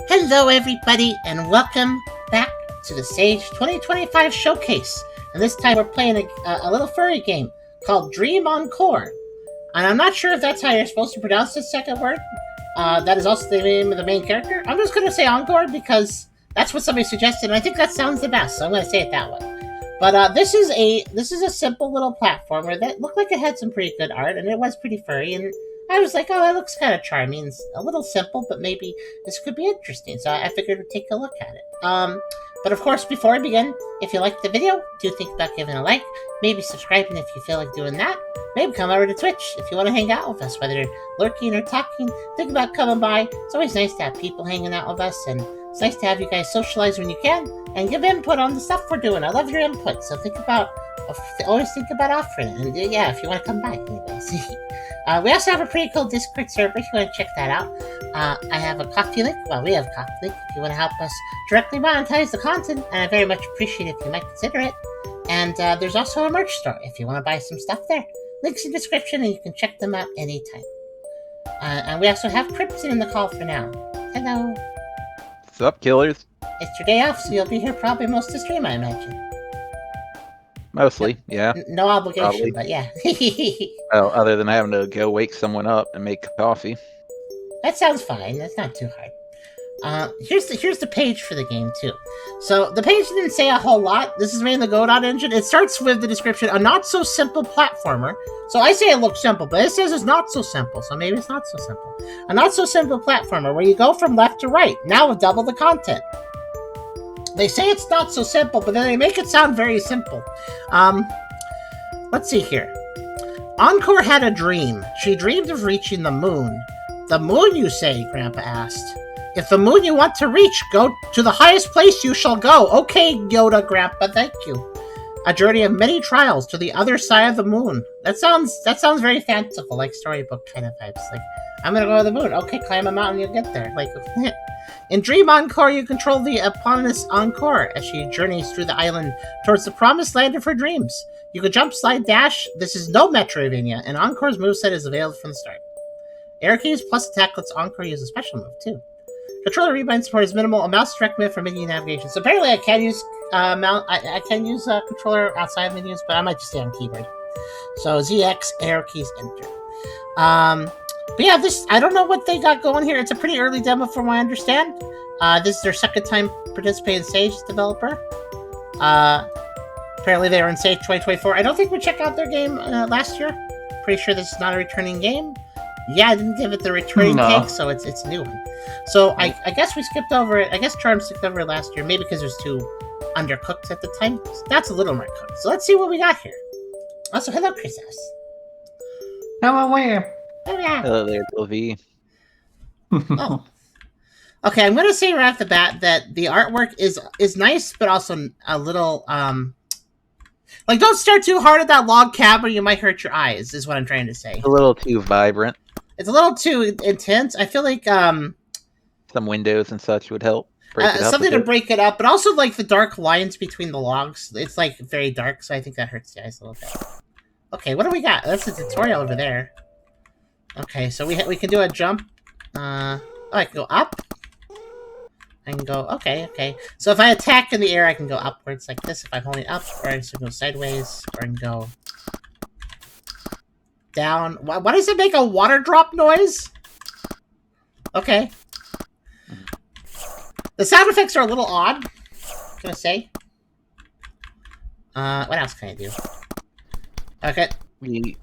Hello, everybody, and welcome back to the Sage 2025 Showcase. And this time we're playing a little furry game called Dream Enkoure. And I'm not sure if that's how you're supposed to pronounce this second word. That is also the name of the main character. I'm just going to say Encore because that's what somebody suggested, and I think that sounds the best, so I'm going to say it that way. But this is a simple little platformer that looked like it had some pretty good art, and it was pretty furry, and I was like, oh, that looks kind of charming. It's a little simple, but maybe this could be interesting. So I figured we'd take a look at it. But of course, before I begin, if you liked the video, do think about giving a like, maybe subscribing if you feel like doing that. Maybe come over to Twitch if you want to hang out with us, whether you're lurking or talking. Think about coming by. It's always nice to have people hanging out with us, and it's nice to have you guys socialize when you can and give input on the stuff we're doing. I love your input, so always think about offering it. And yeah, if you want to come by, anyways. We also have a pretty cool Discord server if you want to check that out. I have a coffee link. Well, we have a coffee link if you want to help us directly monetize the content, and I very much appreciate it if you might consider it. And there's also a merch store if you want to buy some stuff there. Links in the description, and you can check them out anytime. And we also have Crypton in the call for now. Hello. What's up, killers? It's your day off, so you'll be here probably most of the stream, I imagine. Mostly, yeah. No obligation, Probably. but yeah. Well, other than having to go wake someone up and make coffee. That sounds fine. That's not too hard. Here's the page for the game too. So the page didn't say a whole lot. This is made in the Godot engine. It starts with the description: a not so simple platformer. So I say it looks simple, but it says it's not so simple. So maybe it's not so simple. A not so simple platformer where you go from left to right. Now with double the content. They say it's not so simple, but then they make it sound very simple. Let's see here. Enkoure had a dream. She dreamed of reaching the moon. The moon, you say? Grandpa asked. If the moon you want to reach, go to the highest place you shall go. Okay, Yoda, Grandpa, thank you. A journey of many trials to the other side of the moon. That sounds very fanciful, like storybook kind of vibes. Like, I'm gonna go to the moon. Okay, climb a mountain, you'll get there. Like, in Dream Enkoure, you control the eponymous Enkoure as she journeys through the island towards the promised land of her dreams. You can jump, slide, dash. This is no Metroidvania, and Enkoure's moveset is available from the start. Air keys plus attack lets Enkoure use a special move, too. Controller rebind support is minimal. A mouse is recommended for menu navigation. So apparently I can use I can use a controller outside menus, but I might just stay on keyboard. So ZX, air keys, enter. But yeah, I don't know what they got going here. It's a pretty early demo from what I understand. This is their second time participating in Sage as developer. Apparently they were in Sage 2024. I don't think we checked out their game last year. Pretty sure this is not a returning game. Yeah, I didn't give it the returning tag, so it's a new one. So I guess we skipped over it. I guess Charem skipped over it last year, maybe because it was too undercooked at the time. So that's a little more cooked. So let's see what we got here. Also, hello, Chris S. Hello, where? Oh, yeah. Hello there, Bill V. Oh. Okay, I'm going to say right off the bat that the artwork is nice, but also a little, like, don't start too hard at that log cabin, you might hurt your eyes, is what I'm trying to say. A little too vibrant. It's a little too intense. I feel like, Some windows and such would help. Something to break it up, but also, like, the dark lines between the logs. It's, like, very dark, so I think that hurts the eyes a little bit. Okay, what do we got? That's the tutorial over there. Okay, so we can do a jump. I can go up. I can go, okay. So if I attack in the air, I can go upwards like this if I'm holding up, or I can go sideways, or I can go down. Why does it make a water drop noise? Okay. The sound effects are a little odd, I'm gonna say. What else can I do? Okay. The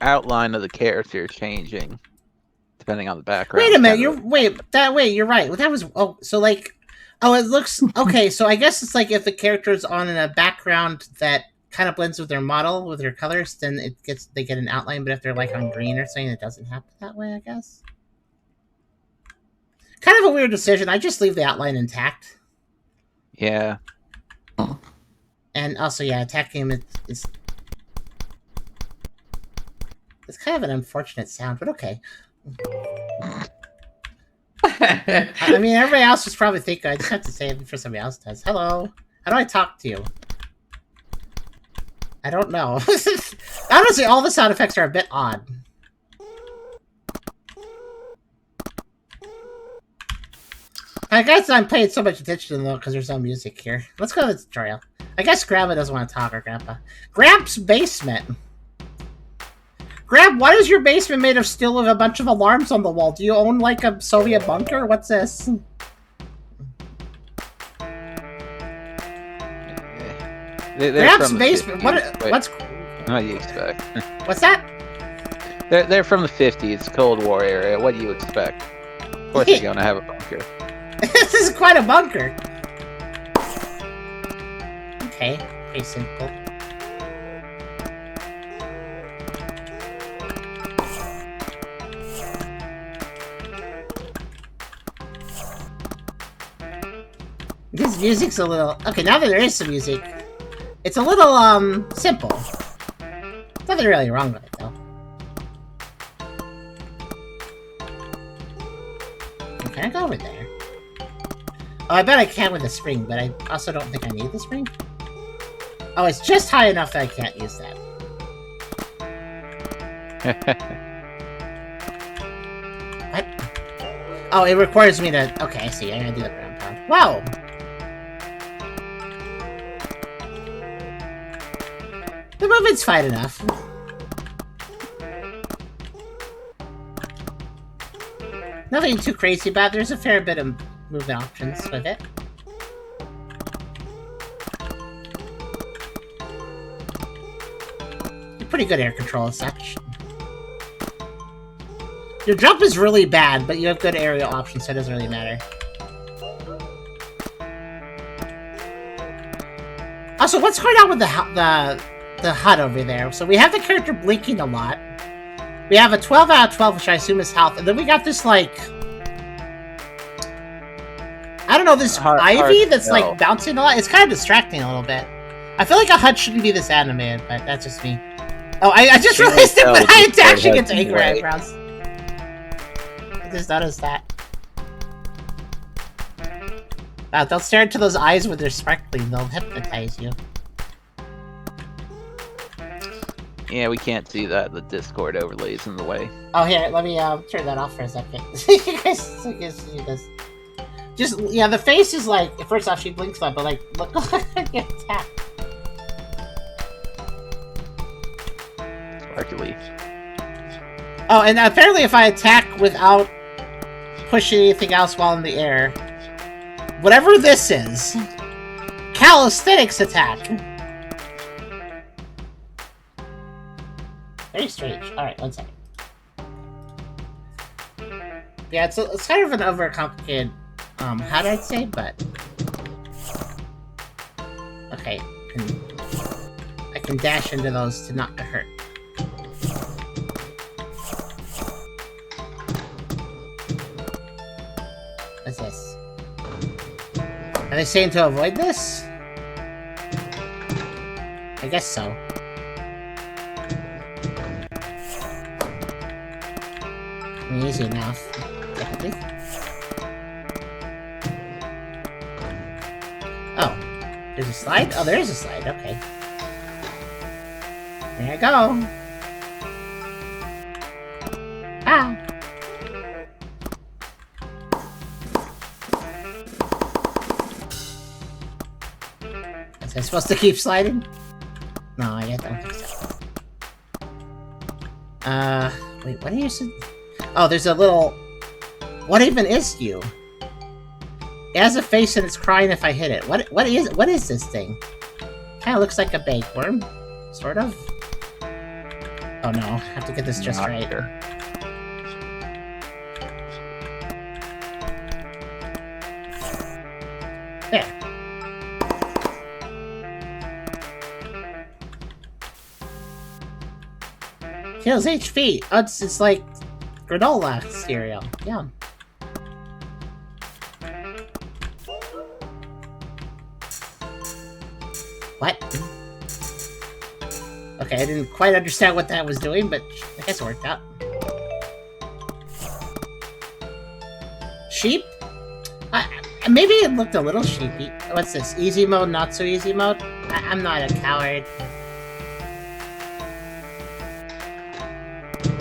outline of the character is changing depending on the background. Wait a minute, you're right. That was it looks okay, so I guess it's like if the character is on in a background that kind of blends with their model, with their colors, then they get an outline, but if they're like on green or something, it doesn't happen that way, I guess. Kind of a weird decision. I just leave the outline intact. Yeah. And also, yeah, attack game is it's kind of an unfortunate sound, but okay. I mean, everybody else was probably thinking. I just have to say it before somebody else does. Hello. How do I talk to you? I don't know. Honestly, all the sound effects are a bit odd. I guess I'm paying so much attention though because there's no music here. Let's go to the tutorial. I guess Grandma doesn't want to talk, or Grandpa. Gramps' basement. Gramp, why is your basement made of steel with a bunch of alarms on the wall? Do you own like a Soviet bunker? What's this? Gramps' basement. What's? What do you expect? What's that? They're from the 50s, Cold War area. What do you expect? Of course, they're gonna have a bunker. This is quite a bunker. Okay, pretty simple. This music's a little... Okay, now that there is some music, it's a little, simple. There's nothing really wrong with it, though. Can I go over there? Oh, I bet I can with the spring, but I also don't think I need the spring. Oh, it's just high enough that I can't use that. What? Oh, it requires me to... Okay, I see. I'm gonna do the ground pound. Wow! The movement's fine enough. Nothing too crazy about it. There's a fair bit of movement options with it. Pretty good air control as such. Your jump is really bad, but you have good aerial options, so it doesn't really matter. Also, what's going on with the HUD over there? So we have the character blinking a lot. We have a 12 out of 12, which I assume is health, and then we got this, like... I don't know, this ivy that's, like, bouncing a lot. It's kind of distracting a little bit. I feel like a HUD shouldn't be this animated, but that's just me. Oh, I just realized that when I attack, she gets angry eyebrows. I just noticed that. Wow, don't stare into those eyes when they're sparkling. They'll hypnotize you. Yeah, we can't see that. The Discord overlays in the way. Oh, here, let me turn that off for a second. You guys see this. Just, yeah, the face is like, first off, she blinks a lot, but like, look, I get attacked. Hercules. Oh, and apparently if I attack without pushing anything else while in the air, whatever this is, calisthenics attack. Very strange. Alright, one second. Yeah, it's kind of an overcomplicated, how do I say, but... Okay, I can dash into those to not get hurt. What's this? Are they saying to avoid this? I guess so. Easy enough, technically. Oh, there's a slide? Oh, there is a slide, okay. There I go. Ah! Was I supposed to keep sliding? No, I don't think so. Wait, what are you saying? Oh, there's a little... What even is you? It has a face and it's crying if I hit it. What is this thing? Kinda looks like a bagworm. Sort of. Oh no, I have to get this just right. Sure. There. Heals HP. Oh, it's like granola cereal. Yum. What? Okay, I didn't quite understand what that was doing, but I guess it worked out. Sheep? Maybe it looked a little sheepy. What's this? Easy mode, not so easy mode? I'm not a coward.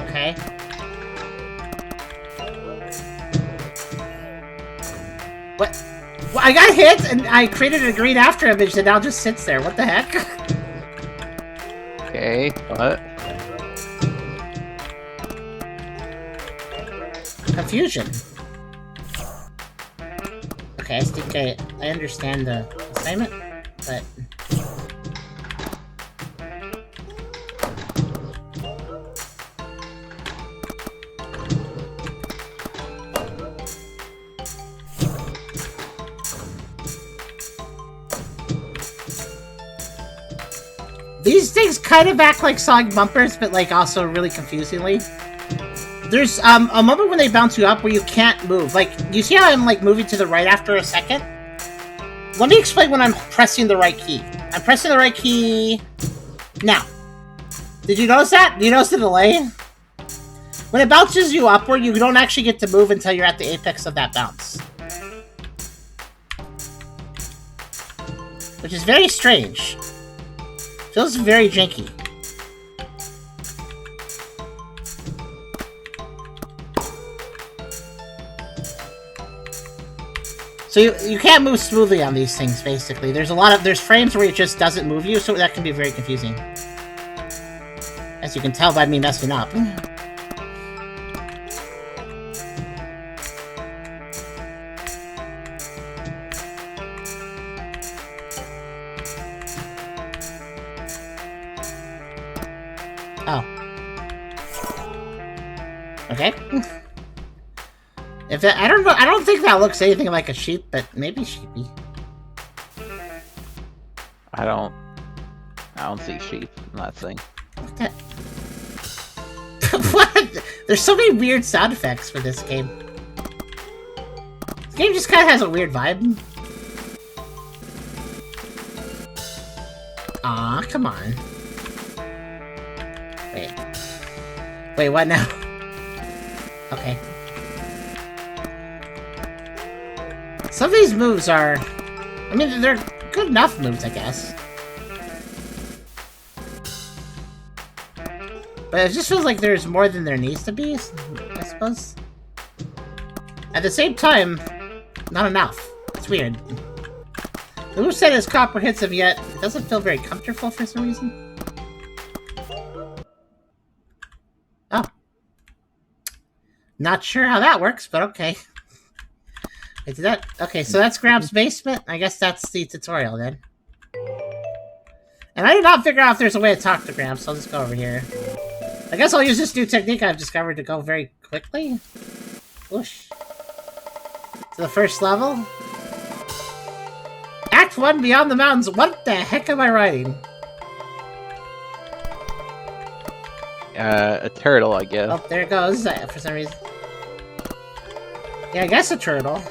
Okay. What? Well, I got hit, and I created a green after image that now just sits there. What the heck? Okay, what? Confusion. Okay, I think I understand the assignment, but... These things kind of act like Sonic bumpers, but like also really confusingly. There's a moment when they bounce you up where you can't move. Like, you see how I'm like moving to the right after a second? Let me explain when I'm pressing the right key. I'm pressing the right key now. Did you notice that? Do you notice the delay? When it bounces you upward, you don't actually get to move until you're at the apex of that bounce. Which is very strange. Feels very janky. So you can't move smoothly on these things, basically. There's frames where it just doesn't move you, so that can be very confusing. As you can tell by me messing up. Oh. Okay. I don't know. I don't think that looks anything like a sheep, but maybe sheepy. I don't see sheep in that thing. What the? What? There's so many weird sound effects for this game. This game just kind of has a weird vibe. Aw, come on. Wait, what now? Okay. Some of these moves are... I mean, they're good enough moves, I guess. But it just feels like there's more than there needs to be, I suppose. At the same time, not enough. It's weird. The moveset is comprehensive, yet it doesn't feel very comfortable for some reason. Oh. Not sure how that works, but okay. Wait, did that... Okay, so that's Grab's basement? I guess that's the tutorial, then. And I did not figure out if there's a way to talk to Grab, so I'll just go over here. I guess I'll use this new technique I've discovered to go very quickly. Whoosh. To the first level. Act 1, Beyond the Mountains. What the heck am I writing? A turtle, I guess. Oh, there it goes, for some reason. Yeah, I guess a turtle.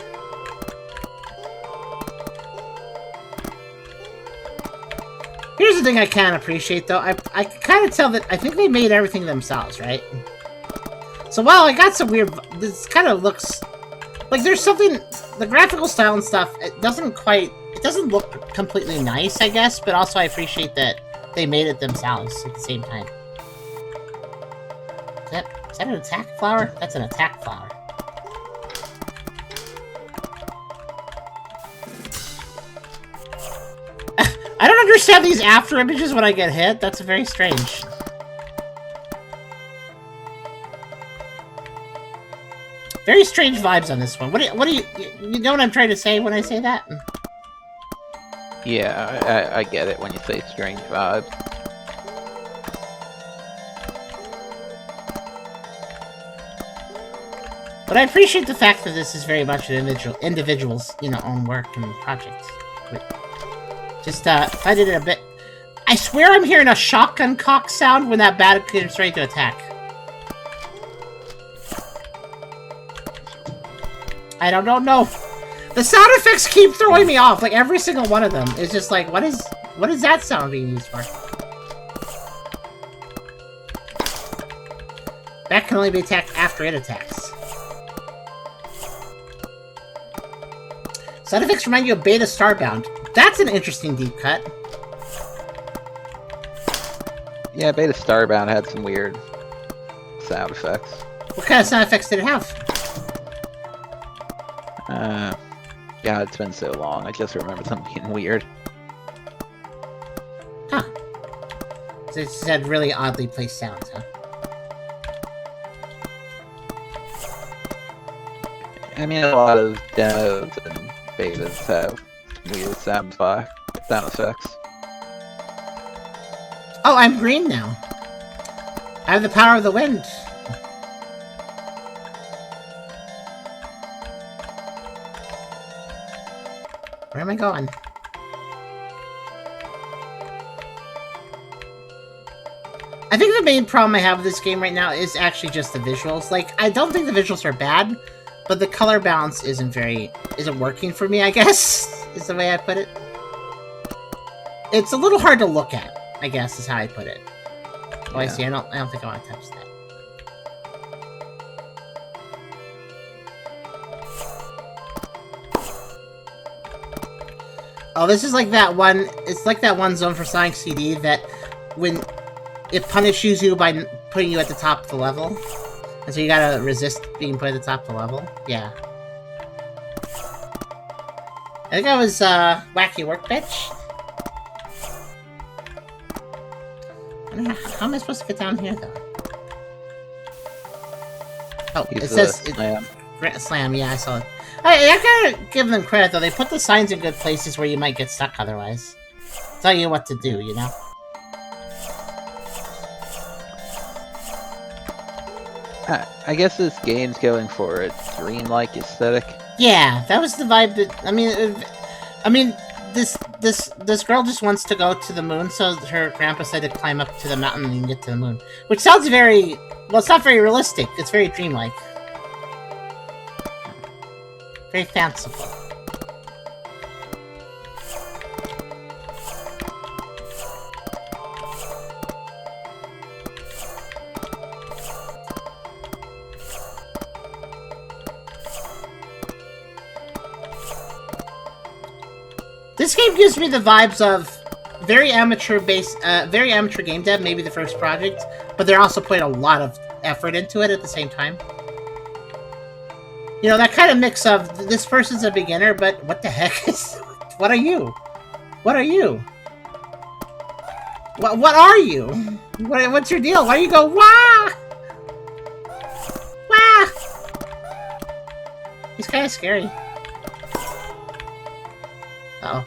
Here's the thing I can't appreciate, though. I can kind of tell that I think they made everything themselves, right? So while I got some weird... This kind of looks... Like, there's something... The graphical style and stuff, it doesn't quite... It doesn't look completely nice, I guess, but also I appreciate that they made it themselves at the same time. Is that an attack flower? That's an attack flower. I don't understand these after images when I get hit. That's very strange. Very strange vibes on this one. What do you know what I'm trying to say when I say that? Yeah, I get it when you say strange vibes. But I appreciate the fact that this is very much an individual's, own work and project. Just find it a bit. I swear I'm hearing a shotgun cock sound when that bat gets ready to attack. I don't know. The sound effects keep throwing me off. Like every single one of them is just like, what is that sound being used for? That can only be attacked after it attacks. Sound effects remind you of Beta Starbound. That's an interesting deep cut. Yeah, Beta Starbound had some weird sound effects. What kind of sound effects did it have? God, it's been so long. I just remember them being weird. Huh. So it just had really oddly placed sounds, huh? I mean, a lot of demos and betas have weird sound effects. Oh, I'm green now. I have the power of the wind. Where am I going? I think the main problem I have with this game right now is actually just the visuals. Like, I don't think the visuals are bad, but the color balance isn't working for me, I guess, is the way I put it. It's a little hard to look at, I guess, is how I put it. Oh, I see. I don't think I want to touch that. Oh, this is like that one. It's like that one zone for Sonic CD that when it punishes you by putting you at the top of the level, and so you gotta resist being put at the top of the level. Yeah. I think I was Wacky Workbench. How am I supposed to get down here, though? Oh, it says Slam. Slam, yeah, I saw it. I gotta give them credit, though. They put the signs in good places where you might get stuck otherwise. Tell you what to do, you know? I guess this game's going for a dreamlike aesthetic. Yeah, that was the vibe that... I mean, this girl just wants to go to the moon, so her grandpa said to climb up to the mountain and get to the moon. Which sounds very... Well, it's not very realistic. It's very dreamlike. Very fanciful. This game gives me the vibes of very amateur game dev, maybe the first project, but they're also putting a lot of effort into it at the same time. You know, that kind of mix of, this person's a beginner, but what the heck is... What are you? What are you? What are you? What's your deal? Why do you go, wah? Wah! He's kind of scary. Uh-oh.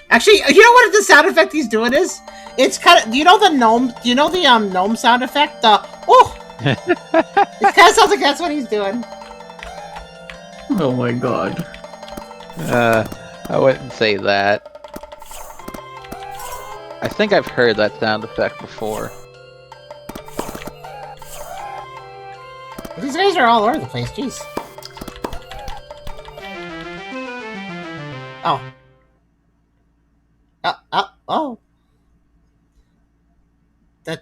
Actually, you know what the sound effect he's doing is? It's kind of... Do you know the gnome... Do you know the gnome sound effect? Oh! It kind of sounds like that's what he's doing. Oh my god. I wouldn't say that. I think I've heard that sound effect before. These guys are all over the place, jeez. Oh. Oh.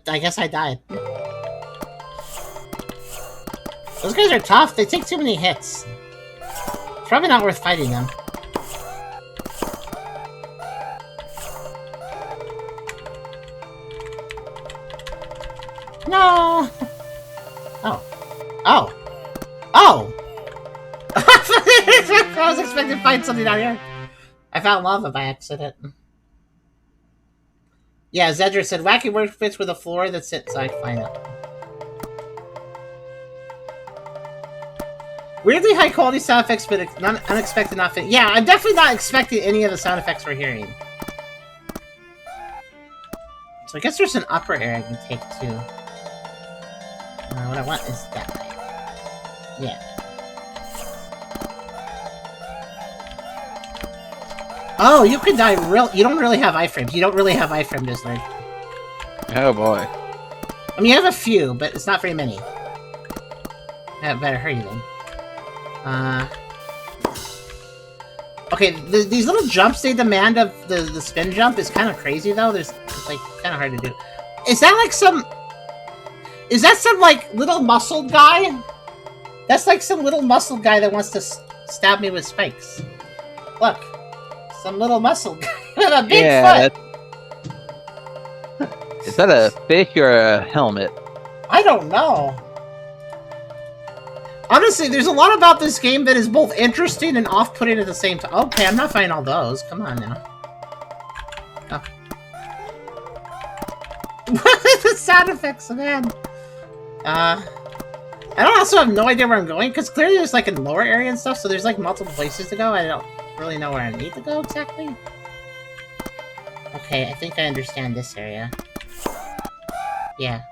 I guess I died. Those guys are tough. They take too many hits. It's probably not worth fighting them. No! Oh. Oh! Oh! I was expecting to find something down here. I found lava by accident. Yeah, Zedra said, wacky workbench with a floor that sits inside. Fine up. Weirdly high quality sound effects, but unexpected not fit. Yeah, I'm definitely not expecting any of the sound effects we're hearing. So I guess there's an upper area I can take too. What I want is that way. Yeah. Oh, you can die you don't really have iframes. You don't really have iframe Dizzler. Oh boy. I mean, you have a few, but it's not very many. I better hurry then. Okay, these little jumps they demand of the spin jump is kind of crazy though. It's like kind of hard to do. Is that like some... Is that some like little muscled guy? That's like some little muscled guy that wants to stab me with spikes. Look. Some little muscle guy with a big foot! Is that a fish or a helmet? I don't know. Honestly, there's a lot about this game that is both interesting and off-putting at the same time. Okay, I'm not finding all those. Come on now. Oh. The sound effects, man. I don't also have no idea where I'm going, because clearly there's like a lower area and stuff, so there's like multiple places to go. I don't really know where I need to go exactly. Okay, I think I understand this area. Yeah.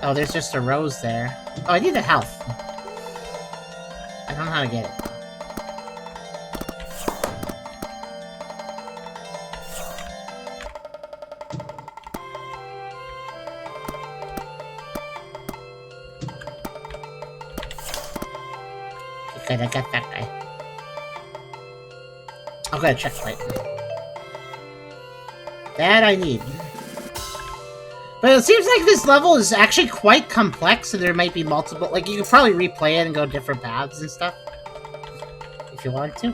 Oh, there's just a rose there. Oh, I need the health. I don't know how to get it. Okay, I got that guy. I'll get a checkpoint. That I need. But it seems like this level is actually quite complex, and there might be multiple... Like, you could probably replay it and go different paths and stuff. If you want to.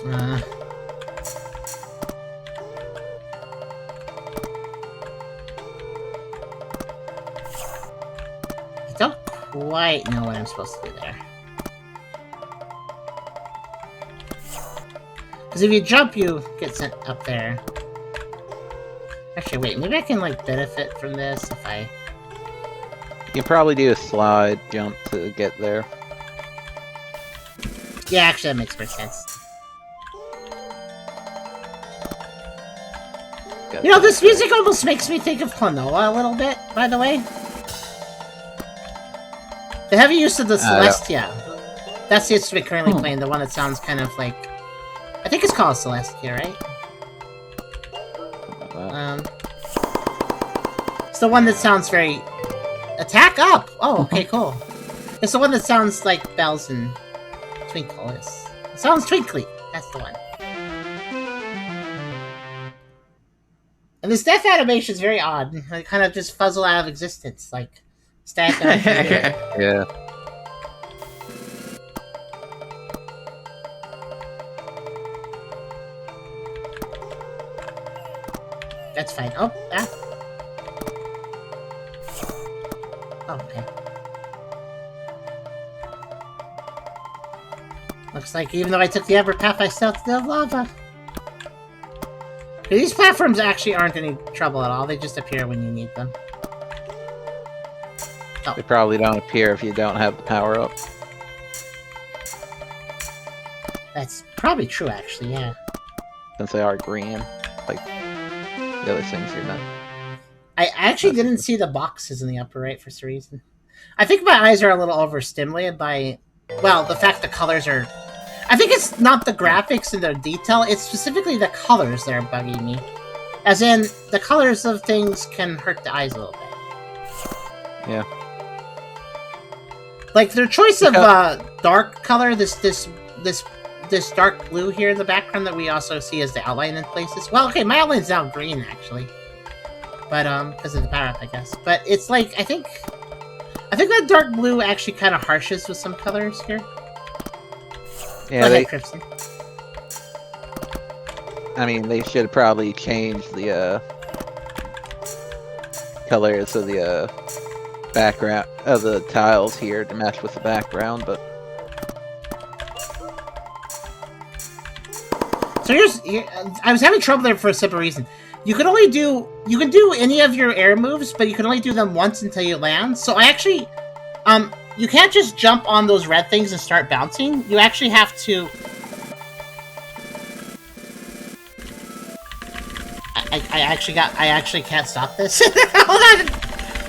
I don't quite know what I'm supposed to do there. Because if you jump, you get sent up there. Actually, wait, maybe I can, like, benefit from this if I... You can probably do a slide jump to get there. Yeah, actually, that makes more sense. You know, this music almost makes me think of Klonoa a little bit, by the way. The heavy use of the Celestia. That's the instrument currently playing, the one that sounds kind of like... I think it's called Celestia, right? It's the one that sounds very... Attack up! Oh, okay, cool. It's the one that sounds like bells and twinkle. It sounds twinkly. That's the one. And this death animation is very odd. It kind of just fuzzle out of existence, like static. Yeah. That's fine. Oh, ah. Oh, okay. Looks like even though I took the upper path, I still have lava. These platforms actually aren't any trouble at all. They just appear when you need them. Oh. They probably don't appear if you don't have the power up. That's probably true, actually, yeah. Since they are green, like the other things you're not. I actually didn't see the boxes in the upper right for some reason. I think my eyes are a little overstimulated by, well, the fact the colors are... I think it's not the graphics and the detail, it's specifically the colors that are bugging me. As in, the colors of things can hurt the eyes a little bit. Yeah. Like, their choice of dark color, this dark blue here in the background that we also see as the outline in places. Well, okay, my outline's now green, actually. But, because of the power-up, I guess. But it's like, I think that dark blue actually kind of harshes with some colors here. Yeah, Go ahead, Crimson. I mean, they should probably change the colors of the background of the tiles here to match with the background, but so I was having trouble there for a simple reason. You can do any of your air moves, but you can only do them once until you land. So I actually, you can't just jump on those red things and start bouncing. You actually have to... I actually can't stop this. Hold on!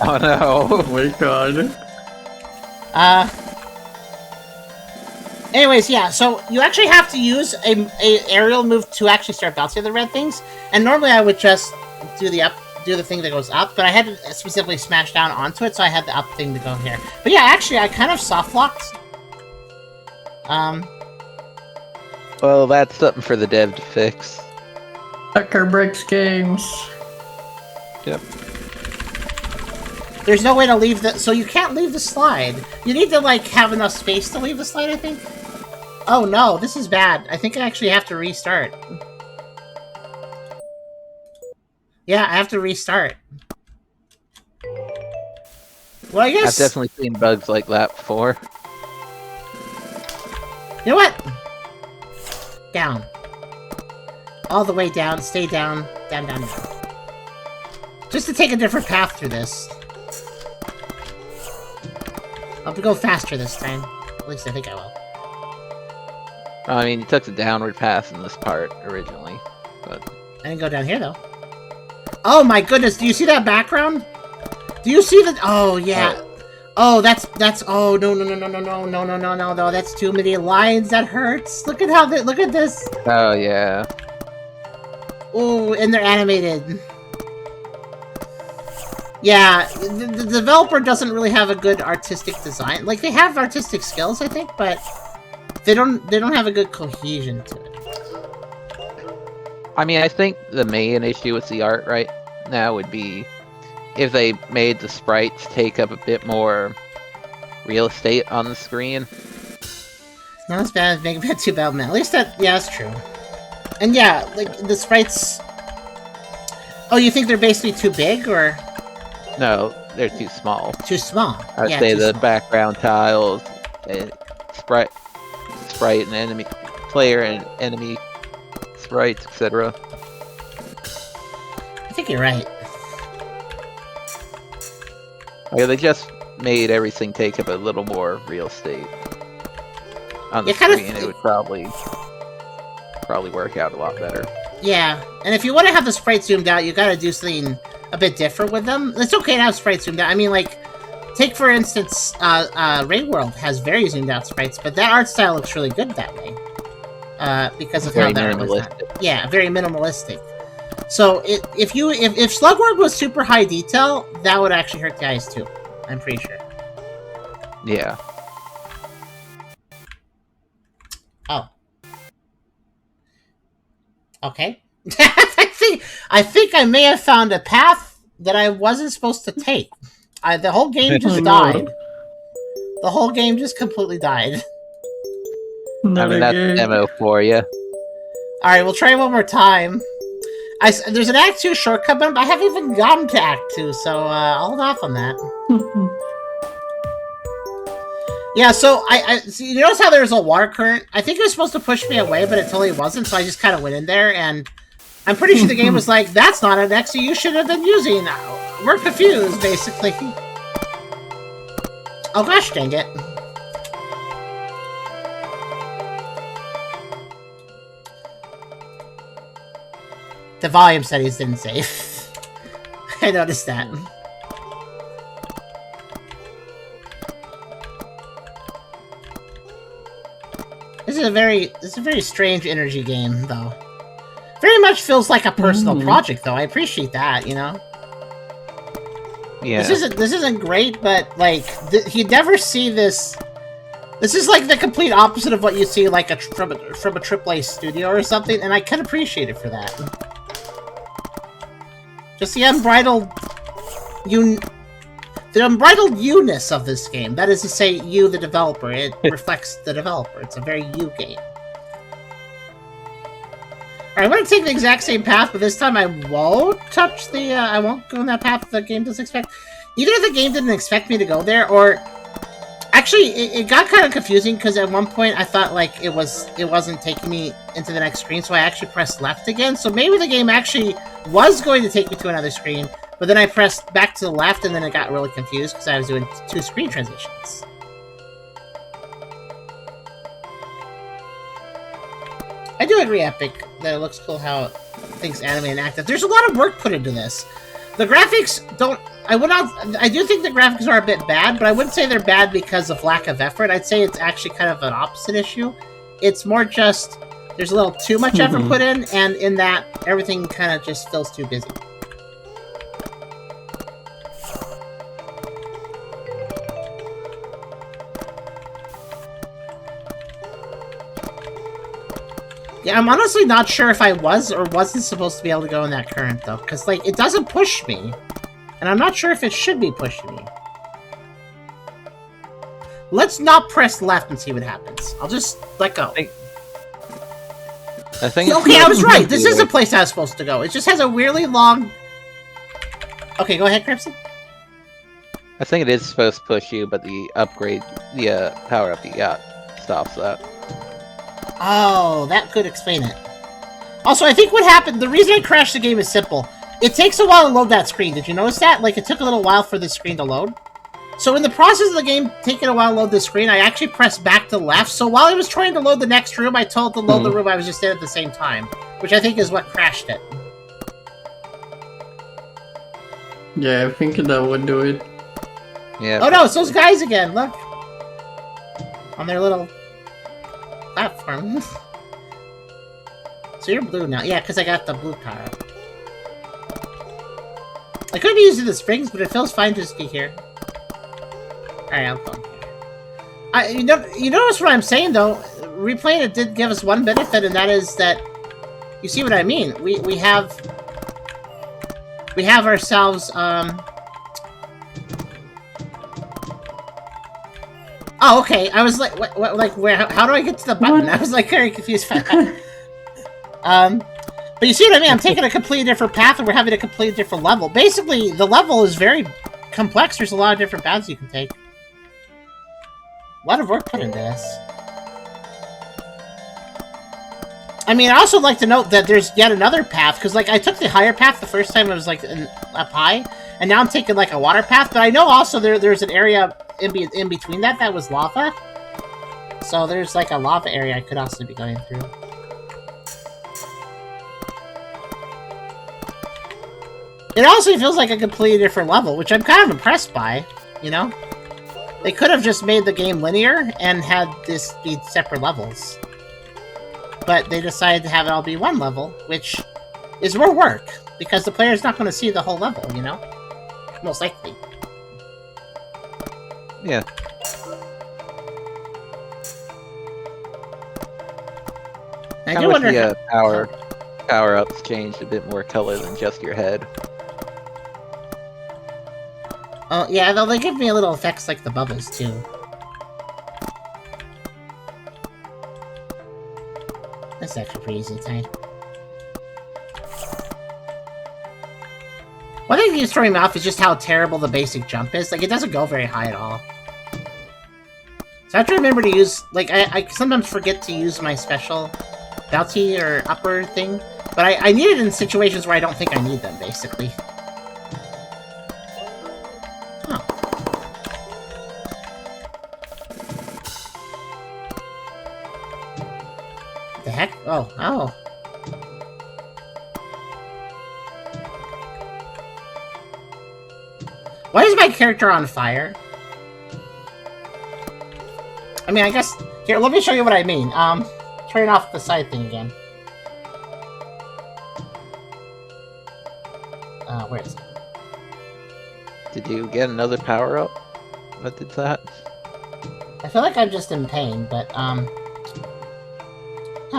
oh no! Oh my god. Anyways, yeah, so you actually have to use a aerial move to actually start bouncing the red things. And normally I would just do the thing that goes up, but I had to specifically smash down onto it, so I had the up thing to go here. But yeah, actually, I kind of soft locked. Well, that's something for the dev to fix. Tucker breaks games. Yep. There's no way to leave the... So you can't leave the slide. You need to, like, have enough space to leave the slide, I think. Oh no, this is bad. I think I actually have to restart. Yeah, I have to restart. Well, I guess... I've definitely seen bugs like that before. You know what? Down. All the way down. Stay down. Down, down, down. Just to take a different path through this. I'll go faster this time. At least I think I will. I mean, you took the downward path in this part originally, but... I didn't go down here, though. Oh my goodness, do you see that background? Do you see that? Oh, yeah. Oh, that's, oh, no, that's too many lines, that hurts. Look at how, look at this. Oh, yeah. Oh, and they're animated. Yeah, the developer doesn't really have a good artistic design. Like, they have artistic skills, I think, but they don't have a good cohesion to it. I mean, I think the main issue with the art right now would be if they made the sprites take up a bit more real estate on the screen. Not as bad as Mega Man 2 Battleman. At least that, yeah, that's true. And yeah, like, the sprites... Oh, you think they're basically too big, or...? No, they're too small. Too small. I'd yeah, say the small. background tiles, sprite and enemy player and enemy sprites, etc. I think you're right. Okay, they just made everything take up a little more real estate on the It screen. It would probably work out a lot better. Yeah, and if you want to have the sprites zoomed out, you gotta do something a bit different with them. It's okay to have sprites zoomed out. I mean, like, take for instance, Rain World has very zoomed out sprites, but that art style looks really good that way. Because of how that was done. Yeah, very minimalistic. So if Slugworld was super high detail, that would actually hurt the eyes too. I'm pretty sure. Yeah. Oh. Okay. I think I may have found a path that I wasn't supposed to take. The whole game just died. The whole game just completely died. I mean, that's a demo for you. Alright, we'll try one more time. There's an Act 2 shortcut button, but I haven't even gotten to Act 2, so I'll hold off on that. Yeah, so so you notice how there's a water current? I think it was supposed to push me away, but it totally wasn't, so I just kind of went in there, and I'm pretty sure the game was like, that's not an exit you should have been using. We're confused, basically. Oh gosh, dang it. The volume settings didn't save. I noticed that. This is a very strange energy game, though. Very much feels like a personal project, though. I appreciate that, you know. Yeah. This isn't great, but like you never see this. This is like the complete opposite of what you see like from a AAA studio or something, and I can appreciate it for that. Just the unbridled you-ness of this game. That is to say, you, the developer. It reflects the developer. It's a very you game. Alright, I'm going to take the exact same path, but this time I won't touch the, I won't go on that path the game doesn't expect. Either the game didn't expect me to go there, or... Actually, it got kind of confusing, because at one point I thought, like, it wasn't taking me into the next screen, so I actually pressed left again. So maybe the game actually was going to take me to another screen, but then I pressed back to the left, and then it got really confused, because I was doing 2 screen transitions. I do agree, Epic, that it looks cool how things animate and active. There's a lot of work put into this. The graphics don't... I do think the graphics are a bit bad, but I wouldn't say they're bad because of lack of effort. I'd say it's actually kind of an opposite issue. It's more just... There's a little too much effort put in, and in that, everything kind of just feels too busy. Yeah, I'm honestly not sure if I was or wasn't supposed to be able to go in that current, though. Because, like, it doesn't push me. And I'm not sure if it should be pushing me. Let's not press left and see what happens. I'll just let go. I think okay, I was right. This is a place I was supposed to go. It just has a weirdly long Okay, go ahead, Crimson. I think it is supposed to push you, but the upgrade, the power up you got stops that. Oh, that could explain it. Also, I think what happened, the reason I crashed the game is simple. It takes a while to load that screen. Did you notice that? Like, it took a little while for the screen to load. So in the process of the game taking a while to load the screen, I actually pressed back to left. So while I was trying to load the next room, I told it to load the room I was just in at the same time. Which I think is what crashed it. Yeah, I think that would do it. Yeah. Oh no, it's those guys again, look! On their little platform. So you're blue now. Yeah, because I got the blue power up. I could be using the springs, but it feels fine just to get here. Alright, I'll go here. You notice what I'm saying, though? Replaying it did give us one benefit, and that is that... You see what I mean? We have ourselves, Oh, okay. I was like, what, like, where? How do I get to the button? I was like very confused by that. But you see what I mean? I'm taking a completely different path, and we're having a completely different level. Basically, the level is very complex. There's a lot of different paths you can take. A lot of work put into this. I mean, I also like to note that there's yet another path, because, like, I took the higher path the first time I was, like, up high, and now I'm taking, like, a water path, but I know also there's an area in between that was lava. So there's, like, a lava area I could also be going through. It also feels like a completely different level, which I'm kind of impressed by, you know? They could have just made the game linear and had this be separate levels. But they decided to have it all be one level, which is more work, because the player's not going to see the whole level, you know? Most likely. Yeah. I I do wish wonder the power-ups changed a bit more color than just your head. Oh, yeah, though they give me a little effects like the bubbles, too. That's actually pretty easy to tie. One thing that keeps throwing me off is just how terrible the basic jump is. Like, it doesn't go very high at all. So I have to remember to use... Like, I sometimes forget to use my special bounty or upper thing. But I need it in situations where I don't think I need them, basically. Oh. The heck? Oh. Why is my character on fire? I mean, I guess... Here, let me show you what I mean. Turn off the side thing again. Where is it? Did you get another power-up? What did that? I feel like I'm just in pain, but, Huh,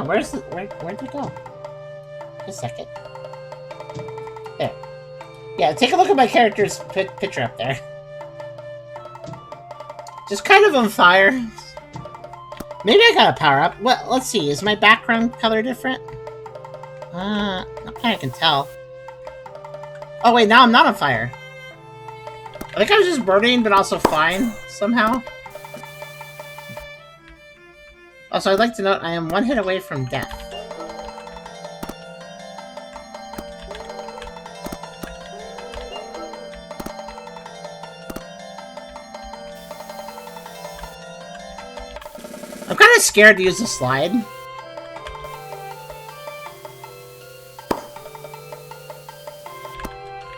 where'd it go? Just a second. There. Yeah, take a look at my character's picture up there. Just kind of on fire. Maybe I got a power-up. Well, let's see. Is my background color different? Not that I can tell. Oh, wait, now I'm not on fire. I think I was just burning, but also fine, somehow. Also, I'd like to note I am one hit away from death. I'm kind of scared to use the slide.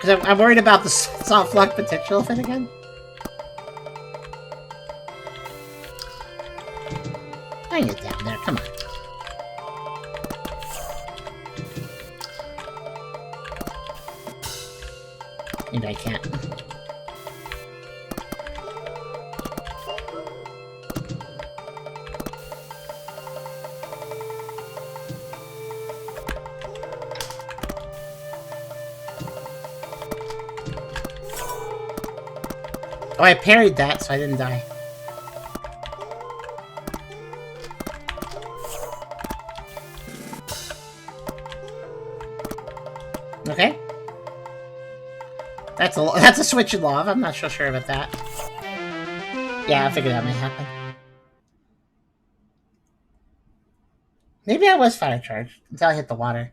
Because I'm worried about the soft lock potential of it again. Hang it down there, come on. Maybe I can't. Oh, I parried that, so I didn't die. Okay. That's a switch in love. I'm not so sure about that. Yeah, I figured that might happen. Maybe I was fire charged until I hit the water.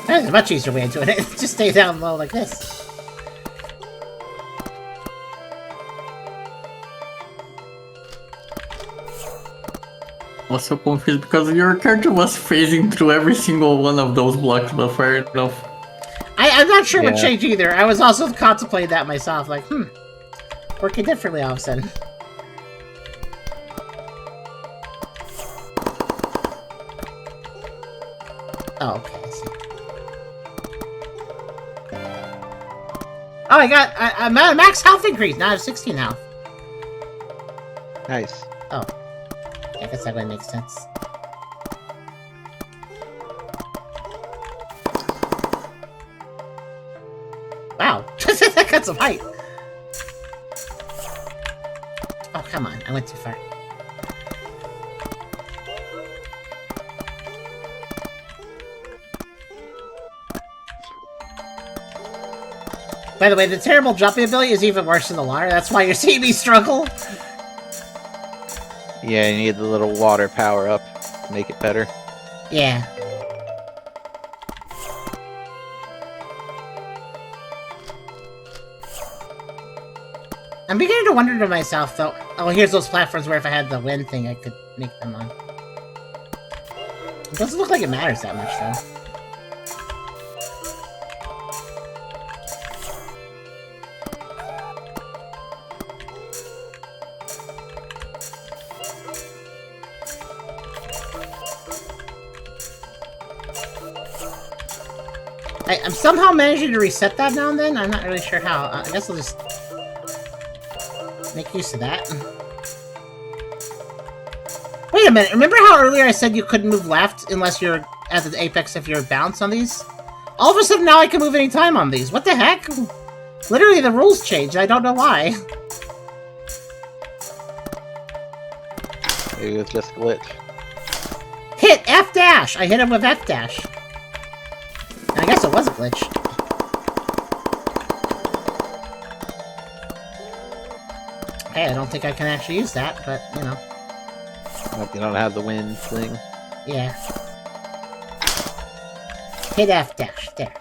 There's a much easier way of doing it. Just stay down low like this. I was so confused because your character was phasing through every single one of those blocks, but fair enough. I'm not sure what changed either. I was also contemplating that myself, like, working differently all of a sudden. Oh, okay, I see. Oh, I got a max health increase. Now I have 16 health. Nice. Oh. I guess that would make sense. Wow. That got some height. Oh, come on. I went too far. By the way, the terrible jumping ability is even worse than the water. That's why you're seeing me struggle. Yeah, you need the little water power up to make it better. Yeah. I'm beginning to wonder to myself, though. Oh, here's those platforms where if I had the wind thing, I could make them on. It doesn't look like it matters that much, though. I'm somehow managing to reset that now and then. I'm not really sure how. I guess I'll just make use of that. Wait a minute. Remember how earlier I said you couldn't move left unless you're at the apex of your bounce on these? All of a sudden now I can move any time on these. What the heck? Literally the rules changed. I don't know why. Maybe it's just a glitch. Hit F dash. I hit him with F dash. I guess it was a glitch. Hey, I don't think I can actually use that, but, you know. Hope you don't have the wind thing. Yeah. Hit F dash. There.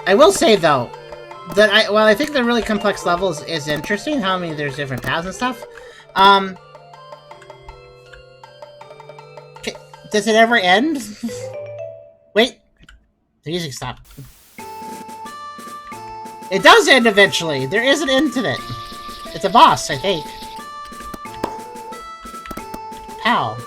I will say, though, that while I think the really complex levels is interesting, how many there's different paths and stuff, does it ever end? Wait. The music stopped. It does end eventually. There is an end to it. It's a boss, I think. Ow.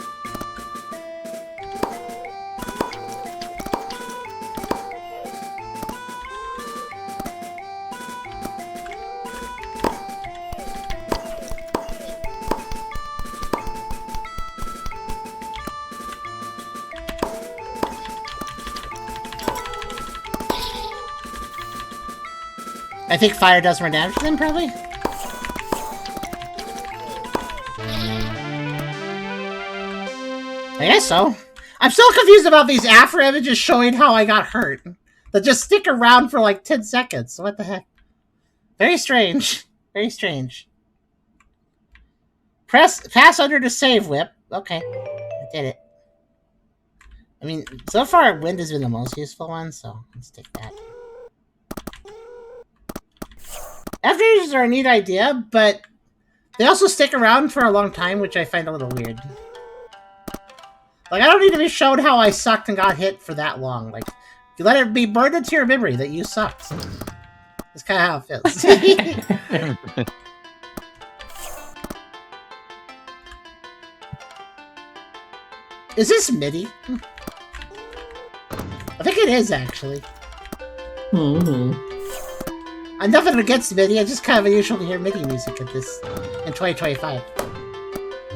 I think fire does more damage to them, probably? I guess so. I'm still confused about these after images showing how I got hurt. That just stick around for like 10 seconds. What the heck? Very strange. Very strange. Pass under to save whip. Okay. I did it. I mean, so far wind has been the most useful one, so let's take that. After images are a neat idea, but they also stick around for a long time, which I find a little weird. Like, I don't need to be shown how I sucked and got hit for that long. Like, you let it be burned into your memory that you sucked. That's kind of how it feels. Is this MIDI? I think it is, actually. Mm-hmm. I'm nothing against MIDI. I just kind of unusual to hear MIDI music at this in 2025.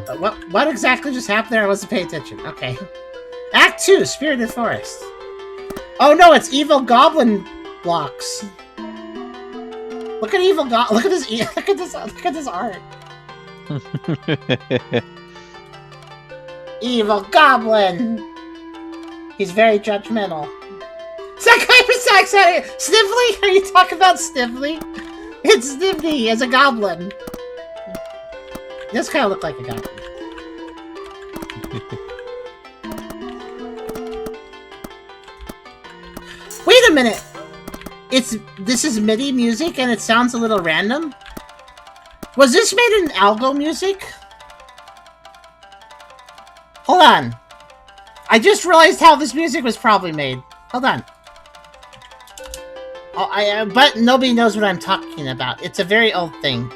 But what exactly just happened there? I wasn't paying attention. Okay. Act 2, Spirited Forest. Oh no, it's evil goblin blocks. Look at evil goblin. Look at this. Look at this. Look at this art. Evil goblin. He's very judgmental. Snively? Are you talking about Snively? It's Snively as a goblin. He does kind of look like a goblin. Wait a minute! This is MIDI music and it sounds a little random? Was this made in algo music? Hold on. I just realized how this music was probably made. Hold on. Oh, but nobody knows what I'm talking about. It's a very old thing.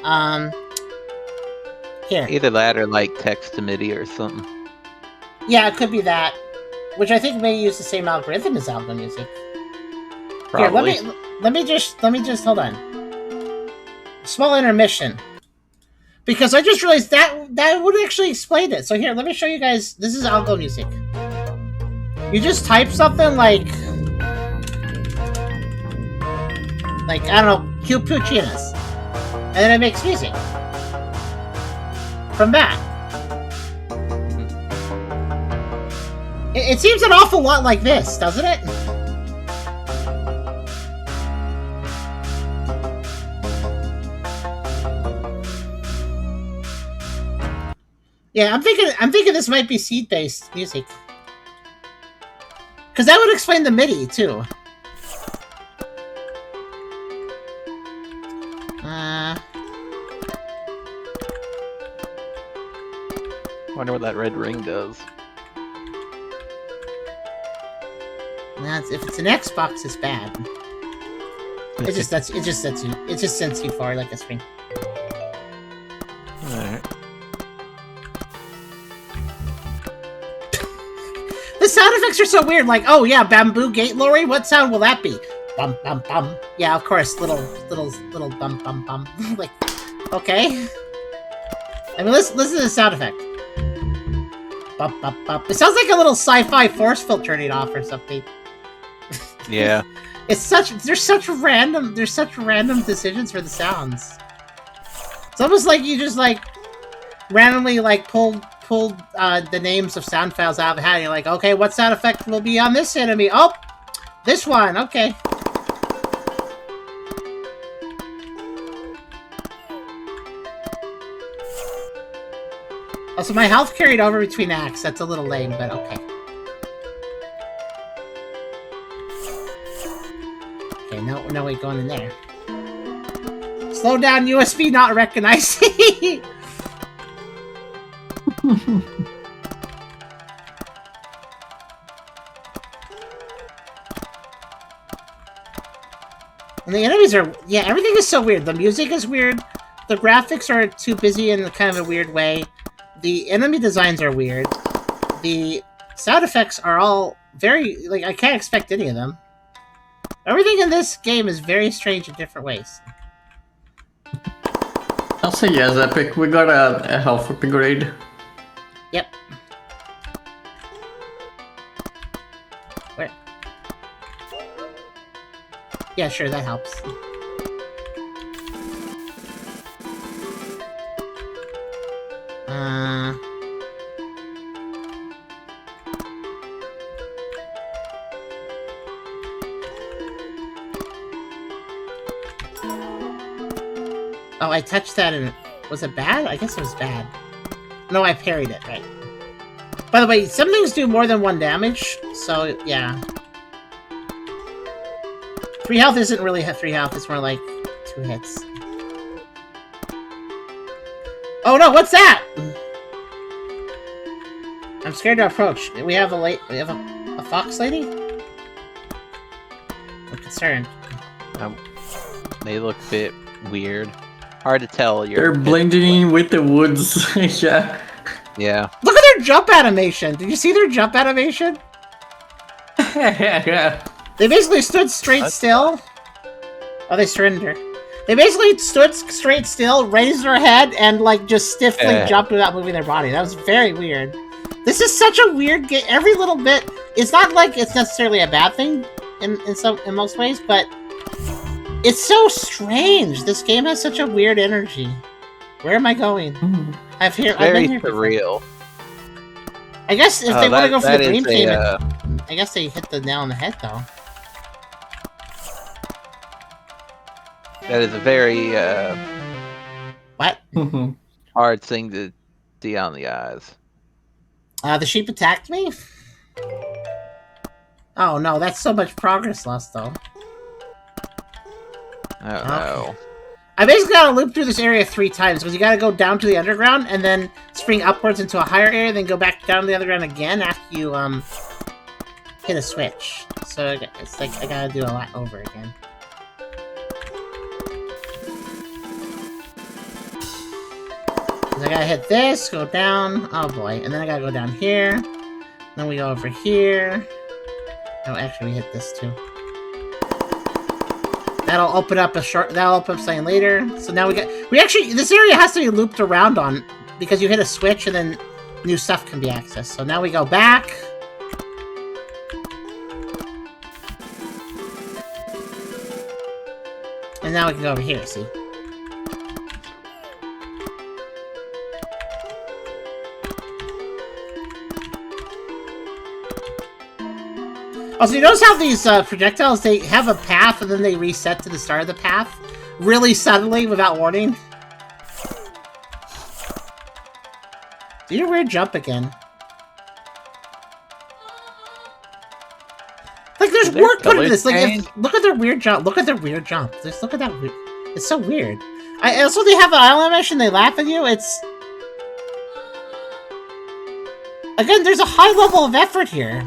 Here. Either that or like text to MIDI or something. Yeah, it could be that. Which I think may use the same algorithm as algo music. Probably. Here, let me just hold on. Small intermission. Because I just realized that would actually explain it. So here, let me show you guys. This is algo music. You just type something like I don't know, Q Puccinas. And then it makes music. From that. It seems an awful lot like this, doesn't it? Yeah, I'm thinking this might be seed-based music. Because that would explain the MIDI, too. Wonder what that red ring does. If it's an Xbox, it's bad. It just sends you far like a string. Alright. The sound effects are so weird. Like, oh yeah, bamboo gate lorry. What sound will that be? Bum bum bum. Yeah, of course, little bum bum bum. Like, okay. I mean, listen to the sound effect. Bum bum bum. It sounds like a little sci-fi force field turning off or something. Yeah. There's such random decisions for the sounds. It's almost like you just randomly pulled the names of sound files out of the hat and you're like, okay, what sound effect will be on this enemy? Oh, this one, okay. Also, my health carried over between acts. That's a little lame, but okay. Okay, no way going in there. Slow down, USB not recognizing. And the enemies are... Yeah, everything is so weird. The music is weird. The graphics are too busy in kind of a weird way. The enemy designs are weird. The sound effects are all very... I can't expect any of them. Everything in this game is very strange in different ways. I'll say yes, Epic. We got a health upgrade. Yep. Where? Yeah, sure, that helps. Oh, I touched that and... Was it bad? I guess it was bad. No, I parried it, right. By the way, some things do more than 1 damage, so, yeah. 3 health isn't really 3 health, it's more like 2 hits. Oh no, what's that? I'm scared to approach. We have a fox lady? I'm concerned. They look a bit weird. Hard to tell. They're blending in with the woods. Yeah. Yeah. Look at their jump animation. Did you see their jump animation? Yeah. They basically stood straight still. Oh, they surrender. They basically stood straight still, raised their head, and like just stiffly jumped without moving their body. That was very weird. This is such a weird game. Every little bit. It's not like it's necessarily a bad thing in most ways, but it's so strange. This game has such a weird energy. Where am I going? I've been here surreal. I guess if they want to go for the dream team, I guess they hit the nail on the head though. That is a very what? hard thing to see on the eyes. The sheep attacked me? Oh no, that's so much progress lost though. Oh no. I basically gotta loop through this area 3 times, because you gotta go down to the underground, and then spring upwards into a higher area, then go back down to the underground again after you, hit a switch. So it's like I gotta do a lot over again. I gotta hit this, go down, oh boy, and then I gotta go down here, then we go over here. Oh, actually we hit this too. That'll open up something later. So now this area has to be looped around on, because you hit a switch and then new stuff can be accessed. So now we go back. And now we can go over here, see? Also, you notice how these projectiles, they have a path and then they reset to the start of the path really suddenly without warning? Do your weird jump again. Like, there's work put into this. Like, look at their weird jump. Look at their weird jump. Just look at that. It's so weird. Also, they have an island animation. They laugh at you. It's... Again, there's a high level of effort here.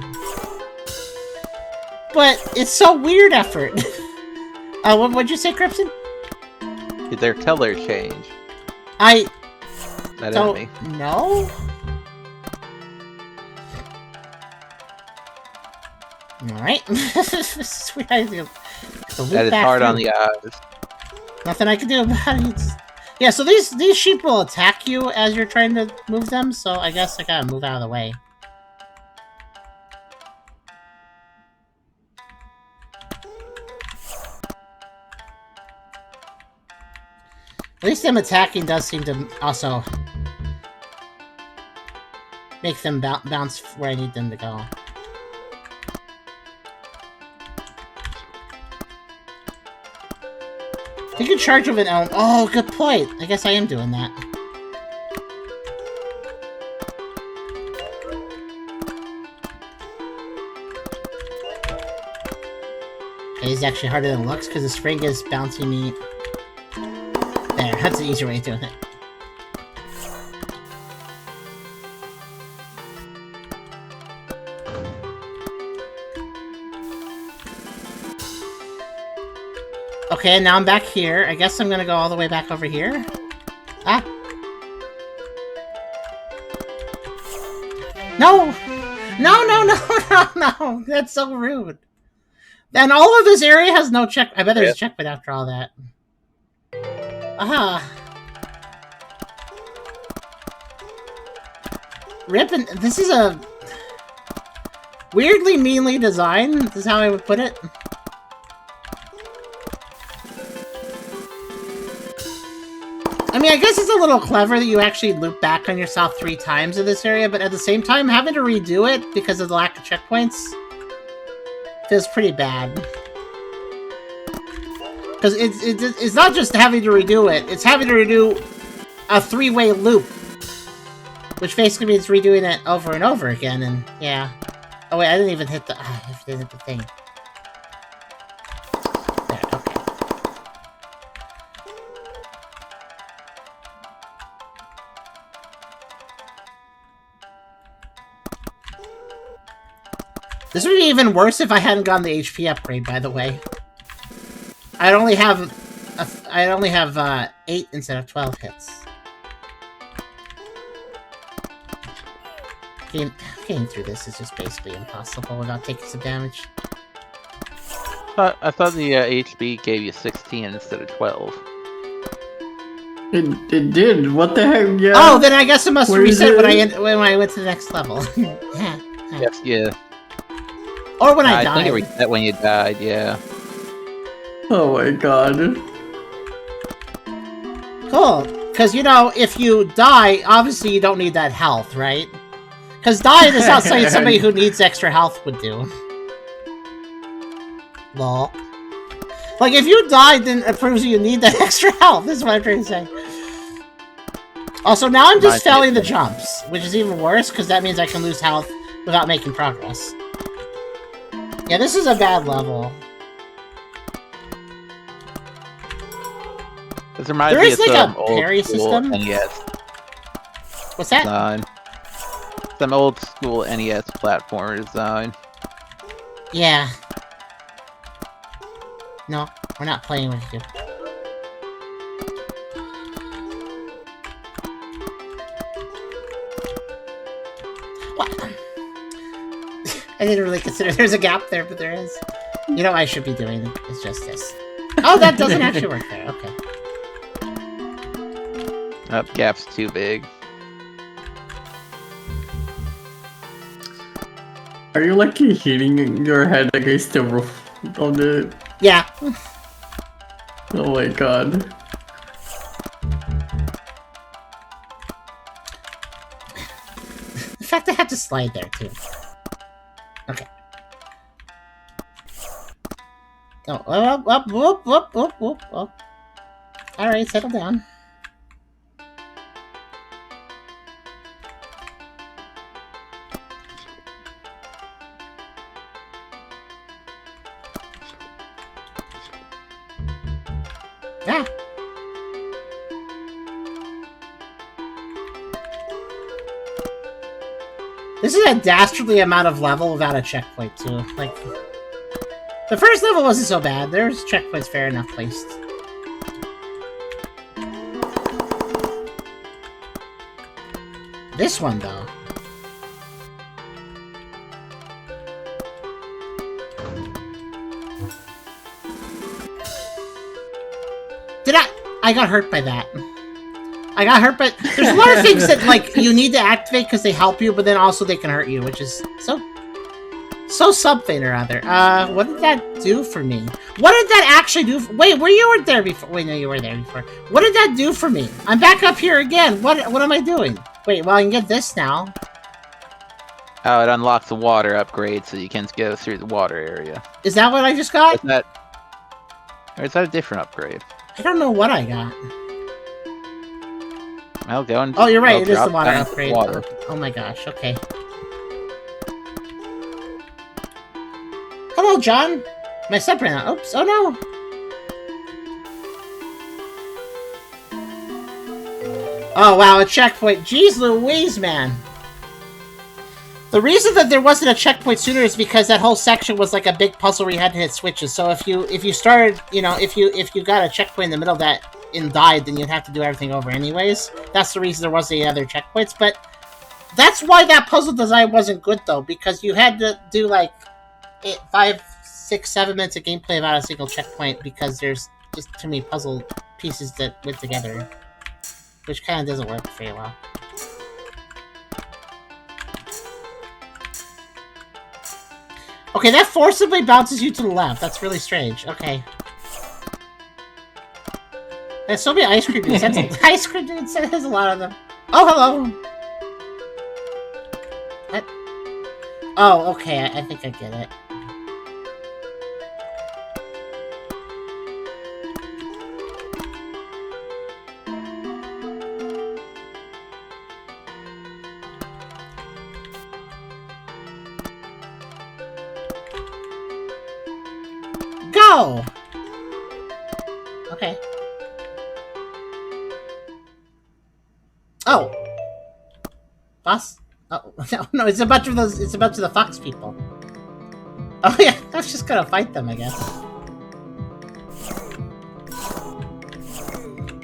But it's so weird effort. What'd you say, Crimson? Their color change. I that don't know. Alright. That is hard on the eyes. Nothing I can do about it. Yeah, so these sheep will attack you as you're trying to move them, so I guess I gotta move out of the way. At least them attacking does seem to also make them bounce where I need them to go. Take in charge of an elm. Oh, good point. I guess I am doing that. Okay, he's actually harder than it looks because the spring is bouncing me. There, that's an easier way of doing it. Okay, now I'm back here. I guess I'm gonna go all the way back over here. Ah! No! No, no, no, no, no! That's so rude. And all of this area has no check. I bet there's a checkpoint after all that. Aha! Rippin'. This is a weirdly meanly designed. This is how I would put it. I mean, I guess it's a little clever that you actually loop back on yourself 3 times in this area, but at the same time, having to redo it because of the lack of checkpoints feels pretty bad. Because it's not just having to redo it, it's having to redo a 3-way loop. Which basically means redoing it over and over again, and yeah. Oh wait, I didn't even hit the... I didn't hit the thing. There, okay. This would be even worse if I hadn't gotten the HP upgrade, by the way. I'd only have 8 instead of 12 hits. Getting through this is just basically impossible without taking some damage. I thought the HP gave you 16 instead of 12. It did. What the heck? Yeah. Oh, then I guess it must Where reset is when it? when I went to the next level. Yes, yeah. Or when I I think it died. reset when you died, yeah. Oh my god. Cool. Because, you know, if you die, obviously you don't need that health, right? Because dying is not something somebody who needs extra health would do. Lol. Like, if you died, then it proves you need that extra health. This is what I'm trying to say. Also, now I'm just failing the jumps, which is even worse, because that means I can lose health without making progress. Yeah, this is a bad level. This reminds There me is of like some a old parry school system. NES What's that? design. Some old school NES platformer design. Yeah. No, we're not playing with you. What? I didn't really consider there's a gap there, but there is. You know what I should be doing? It's just this. Oh, that doesn't actually work there. Okay. Oh, gap's too big. Are you like hitting your head against the roof of the... Yeah. Oh my god. In fact, I have to slide there, too. Okay. Oh, up, whoop, whoop, whoop, whoop, whoop. Alright, settle down. Ah! This is a dastardly amount of level without a checkpoint, too. Like, the first level wasn't so bad. There's checkpoints fair enough placed. This one, though. I got hurt by that. I got hurt, but there's a lot of things that, like, you need to activate because they help you, but then also they can hurt you, which is so something or other. What did that do for me? What did that actually do? Wait, you weren't there before. Wait, no, you were there before. What did that do for me? I'm back up here again. What am I doing? Wait, well, I can get this now. Oh, it unlocks the water upgrade so you can go through the water area. Is that what I just got? Or is that a different upgrade? I don't know what I got. I'll go and... Oh, you're right. It is drop the water down into upgrade. water. Oh my gosh. Okay. Hello, John. My step ran out. Oops. Oh no. Oh wow, a checkpoint. Jeez Louise, man. The reason that there wasn't a checkpoint sooner is because that whole section was like a big puzzle where you had to hit switches. So if you started, you know, if you got a checkpoint in the middle of that and died, then you'd have to do everything over anyways. That's the reason there wasn't any other checkpoints. But that's why that puzzle design wasn't good though, because you had to do like 5, 6, 7 minutes of gameplay without a single checkpoint because there's just too many puzzle pieces that went together, which kind of doesn't work very well. Okay, that forcibly bounces you to the left. That's really strange. Okay. There's so many ice cream dudes. Ice cream dudes, there's a lot of them. Oh, hello! What? Oh, okay, I think I get it. Go! Okay. Oh! Boss? Oh, no, it's a bunch of those, it's a bunch of the fox people. Oh yeah, I was just gonna fight them, I guess.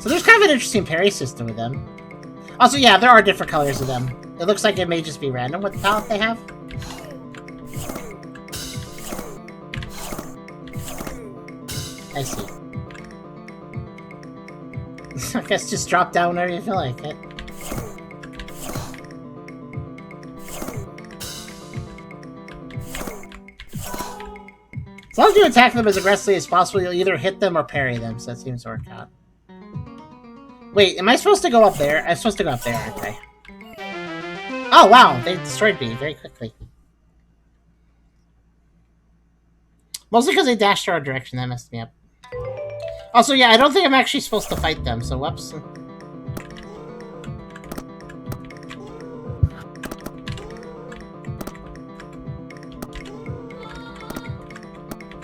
So there's kind of an interesting parry system with them. Also, yeah, there are different colors of them. It looks like it may just be random what palette they have. I see. I guess just drop down whenever you feel like it. As long as you attack them as aggressively as possible, you'll either hit them or parry them, so that seems to work out. Wait, am I supposed to go up there? I'm supposed to go up there, aren't I? Oh, wow, they destroyed me very quickly. Mostly because they dashed our direction, that messed me up. Also, yeah, I don't think I'm actually supposed to fight them, so whoops.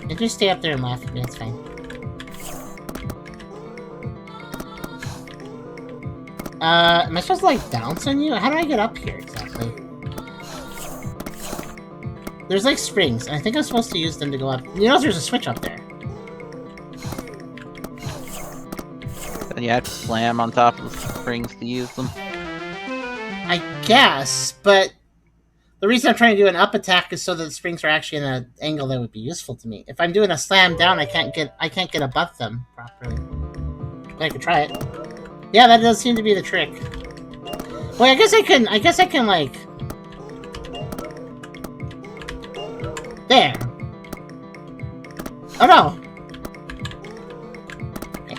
You just stay up there and laugh at me, it's fine. Am I supposed to, like, bounce on you? How do I get up here, exactly? There's, like, springs, and I think I'm supposed to use them to go up. You know there's a switch up there. Then you have to slam on top of the springs to use them. I guess, but the reason I'm trying to do an up attack is so that the springs are actually in an angle that would be useful to me. If I'm doing a slam down, I can't get above them properly. But I could try it. Yeah, that does seem to be the trick. Well, I guess I can like... There. Oh no! Okay.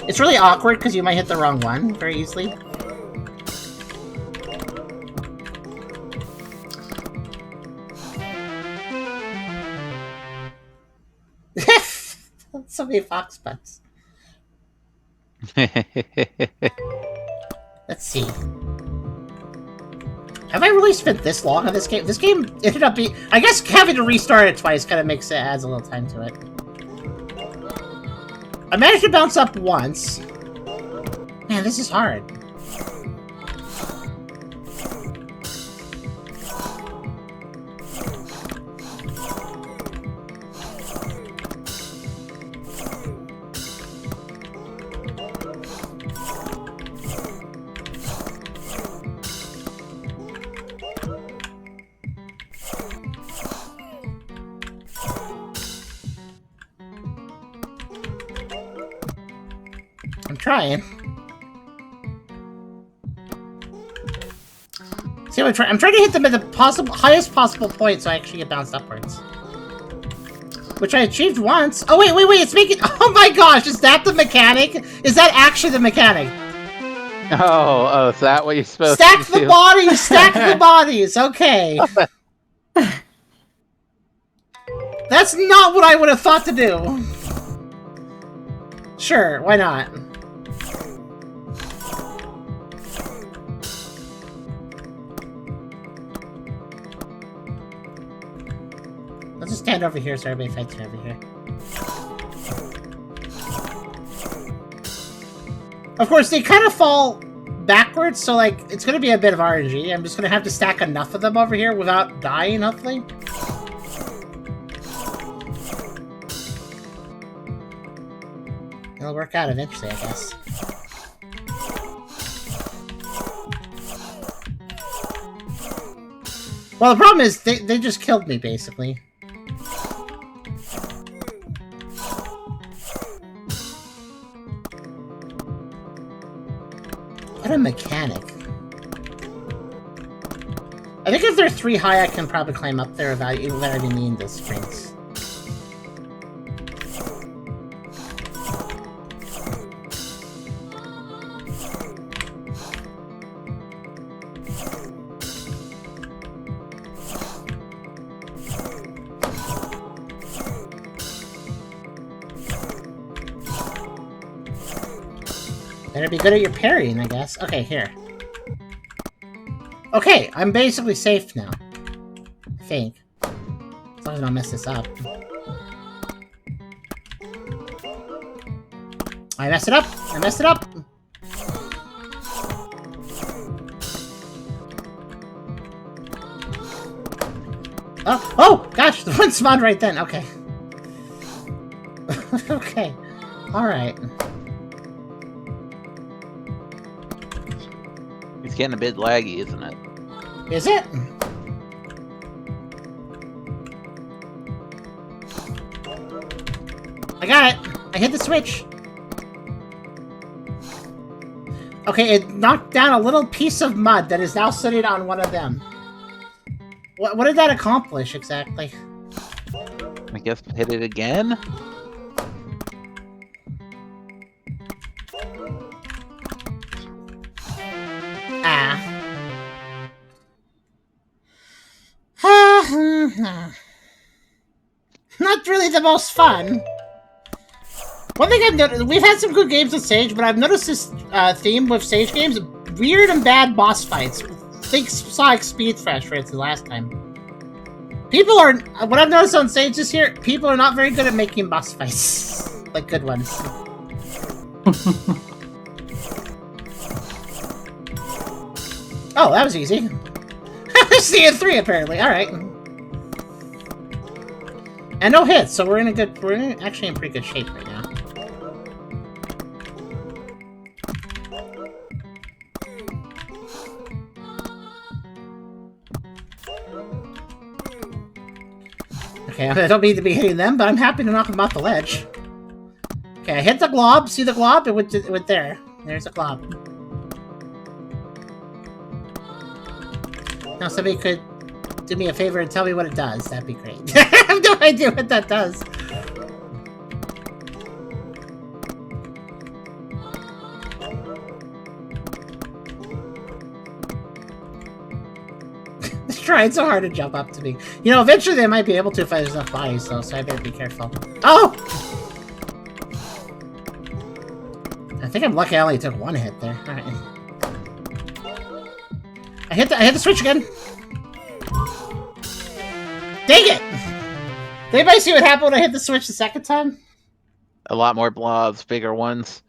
It's really awkward because you might hit the wrong one very easily. So many fox butts. Let's see. Have I really spent this long on this game? This game ended up being... I guess having to restart it twice kind of adds a little time to it. I managed to bounce up once. Man, this is hard. Trying. See what I'm trying to hit them at the highest possible point so I actually get bounced upwards. Which I achieved once. Oh wait, it's making... Oh my gosh, is that the mechanic? Is that actually the mechanic? Oh, is that what you're supposed stack to do? Stack the bodies, okay. That's not what I would have thought to do. Sure, why not? Let's just stand over here so everybody fights me over here. Of course, they kind of fall backwards, so like it's gonna be a bit of RNG. I'm just gonna have to stack enough of them over here without dying, hopefully. It'll work out eventually, I guess. Well, the problem is they just killed me, basically. What a mechanic. I think if they're 3 high, I can probably climb up there without even needing the springs. Better be good at your parrying, I guess. Okay, here. Okay, I'm basically safe now. I think. As long as I don't mess this up. I messed it up! I messed it up! Oh! Gosh, the one spawned right then. Okay. Okay. Alright. It's getting a bit laggy, isn't it? Is it? I got it. I hit the switch. Okay, it knocked down a little piece of mud that is now sitting on one of them. What did that accomplish, exactly? I guess hit it again? Not really the most fun. One thing I've noticed, we've had some good games with Sage, but I've noticed this theme with Sage games, weird and bad boss fights. Think Sonic Speedfresh, for instance, last time. People are, what I've noticed on Sage this year, people are not very good at making boss fights. Like good ones. Oh, that was easy. Seeing 3 apparently. All right. And no hits, so we're actually in pretty good shape right now. Okay, I don't mean to be hitting them, but I'm happy to knock them off the ledge. Okay, I hit the glob. See the glob? It went there. There's a glob. Now somebody could do me a favor and tell me what it does. That'd be great. I have no idea what that does. It's trying so hard to jump up to me. You know, eventually they might be able to if there's enough bodies, though, so I better be careful. Oh! I think I'm lucky I only took 1 hit there. Alright. I hit the switch again! Dang it! Did anybody see what happened when I hit the switch the second time? A lot more blobs, bigger ones.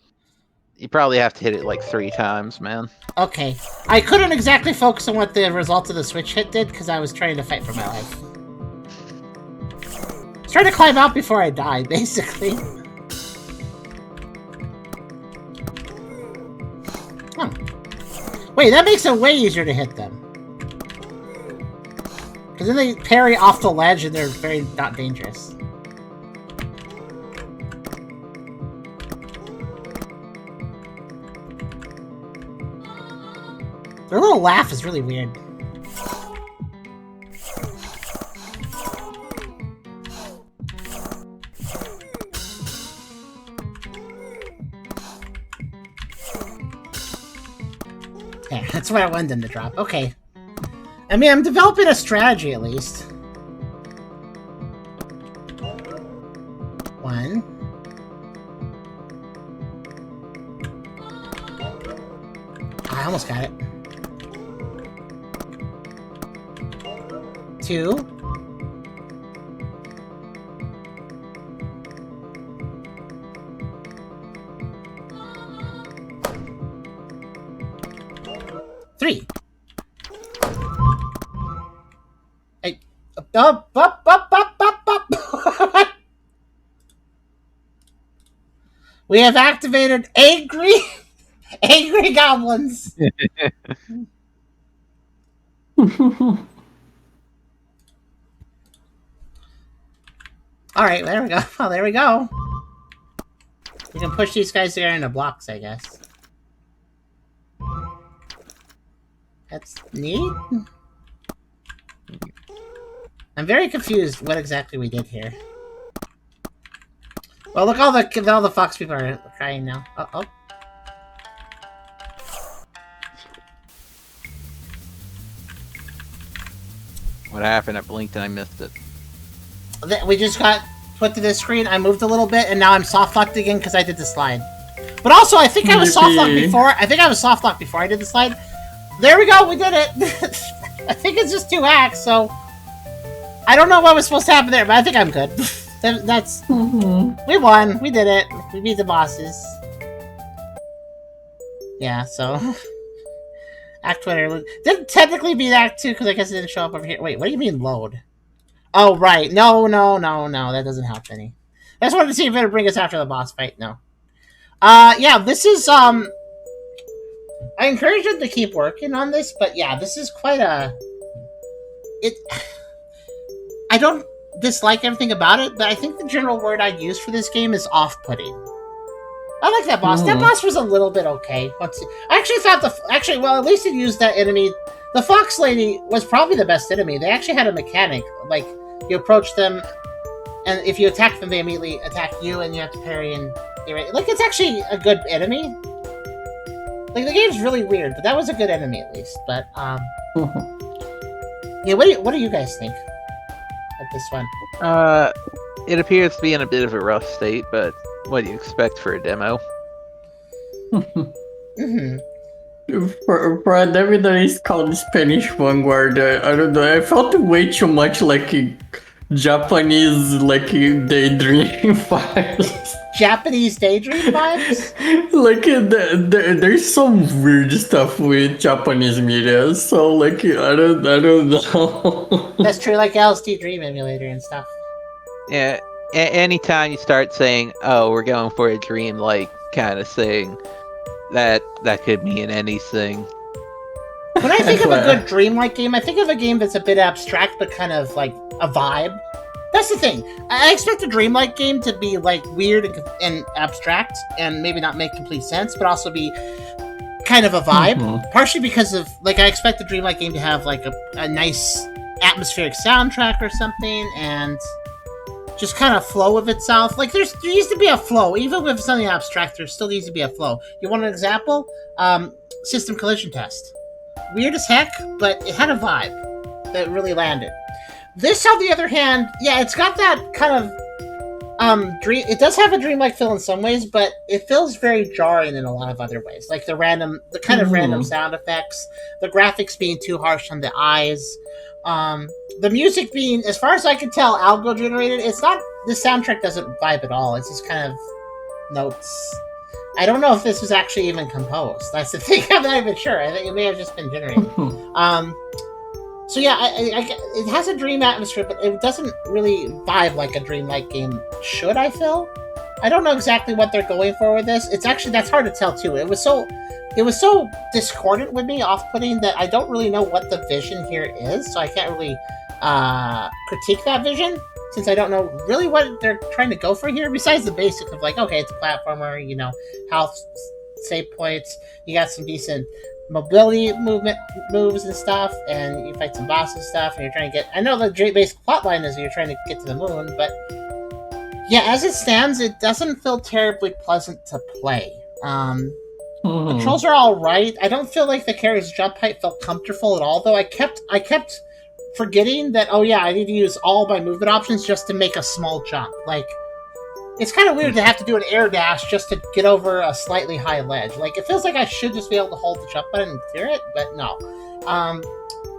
You probably have to hit it like 3 times, man. Okay. I couldn't exactly focus on what the result of the switch hit did, because I was trying to fight for my life. I was trying to climb out before I died, basically. Huh. Wait, that makes it way easier to hit them. Because then they parry off the ledge and they're very not dangerous. Their little laugh is really weird. Yeah, that's where I wanted them to drop. Okay. I mean, I'm developing a strategy at least. 1. I almost got it. 2. 3. Up. We have activated angry goblins. All right, there we go. Oh, there we go. We can push these guys there into blocks, I guess. That's neat. I'm very confused what exactly we did here. Well, look, all the fox people are crying now. Oh. What happened? I blinked and I missed it. We just got put to this screen. I moved a little bit, and now I'm soft locked again because I did the slide. But also, I think I was soft locked before. I think I was soft locked before I did the slide. There we go. We did it. I think it's just 2 acts, so I don't know what was supposed to happen there, but I think I'm good. That's we won. We did it. We beat the bosses. Yeah. So Act 1 didn't technically beat Act 2 because I guess it didn't show up over here. Wait, what do you mean load? Oh, right. No. That doesn't help any. I just wanted to see if it would bring us after the boss fight. No. Yeah, this is, I encourage them to keep working on this, but yeah, this is quite a... I don't dislike everything about it, but I think the general word I'd use for this game is off-putting. I like that boss. That boss was a little bit okay. I actually thought at least it used that enemy. The fox lady was probably the best enemy. They actually had a mechanic, like you approach them, and if you attack them, they immediately attack you, and you have to parry and like it's actually a good enemy. Like the game's really weird, but that was a good enemy at least. But yeah, what do you guys think of this one? It appears to be in a bit of a rough state, but what do you expect for a demo? For a demo that is called Spanish Vanguard, I don't know. I felt way too much like Japanese, like daydream vibes. Japanese daydream vibes? Like there's some weird stuff with Japanese media, so like I don't know. That's true, like LSD Dream Emulator and stuff. Yeah, anytime you start saying, "Oh, we're going for a dream-like kind of thing," that could mean anything. When I think of a good dreamlike game, I think of a game that's a bit abstract, but kind of like a vibe. That's the thing. I expect a dreamlike game to be like weird and abstract, and maybe not make complete sense, but also be kind of a vibe. Partially because of I expect the dreamlike game to have like a nice atmospheric soundtrack or something, and just kind of flow of itself. Like there needs to be a flow, even with something abstract. There still needs to be a flow. You want an example? System Collision Test. Weird as heck, but it had a vibe that really landed. This, on the other hand, yeah, it's got that kind of dream. It does have a dreamlike feel in some ways, but it feels very jarring in a lot of other ways. Like the kind of random sound effects, the graphics being too harsh on the eyes, the music being, as far as I can tell, algo generated. It's not. The soundtrack doesn't vibe at all. It's just kind of notes. I don't know if this was actually even composed. That's the thing. I'm not even sure. I think it may have just been generated. So yeah, it has a dream atmosphere, but it doesn't really vibe like a dreamlike game should, I feel. I don't know exactly what they're going for with this. It's actually, that's hard to tell too. It was so discordant with me, off-putting, that I don't really know what the vision here is, so I can't really critique that vision, since I don't know really what they're trying to go for here, besides the basic of like, okay, it's a platformer, health, save points, you got some decent mobility movement moves and stuff, and you fight some bosses and stuff, and you're trying to get, I know the basic plotline is you're trying to get to the moon, but yeah, as it stands, it doesn't feel terribly pleasant to play. Controls are alright. I don't feel like the character's jump height felt comfortable at all, though. I kept forgetting that, oh yeah, I need to use all my movement options just to make a small jump. Like, it's kind of weird to have to do an air dash just to get over a slightly high ledge. Like, it feels like I should just be able to hold the jump button and clear it, but no.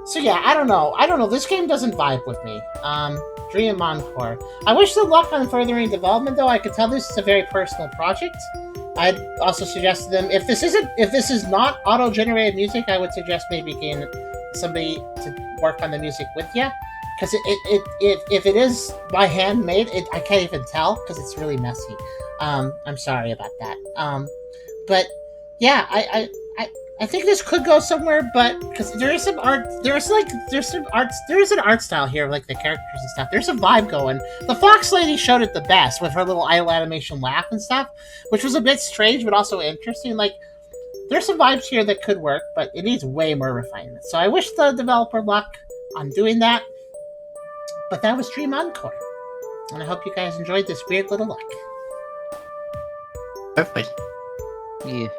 So yeah, I don't know. This game doesn't vibe with me. Dream Enkoure. I wish them luck on furthering development, though. I could tell this is a very personal project. I'd also suggest to them, if this is not auto-generated music, I would suggest maybe getting somebody to work on the music with you. Because if it is by hand made, I can't even tell because it's really messy. I'm sorry about that. But yeah, I think this could go somewhere, but because there is some art, there is an art style here, like the characters and stuff. There's a vibe going. The Fox Lady showed it the best with her little idle animation laugh and stuff, which was a bit strange but also interesting. Like, there's some vibes here that could work, but it needs way more refinement. So I wish the developer luck on doing that. But that was Dream Enkoure, and I hope you guys enjoyed this weird little look. Perfect. Yeah.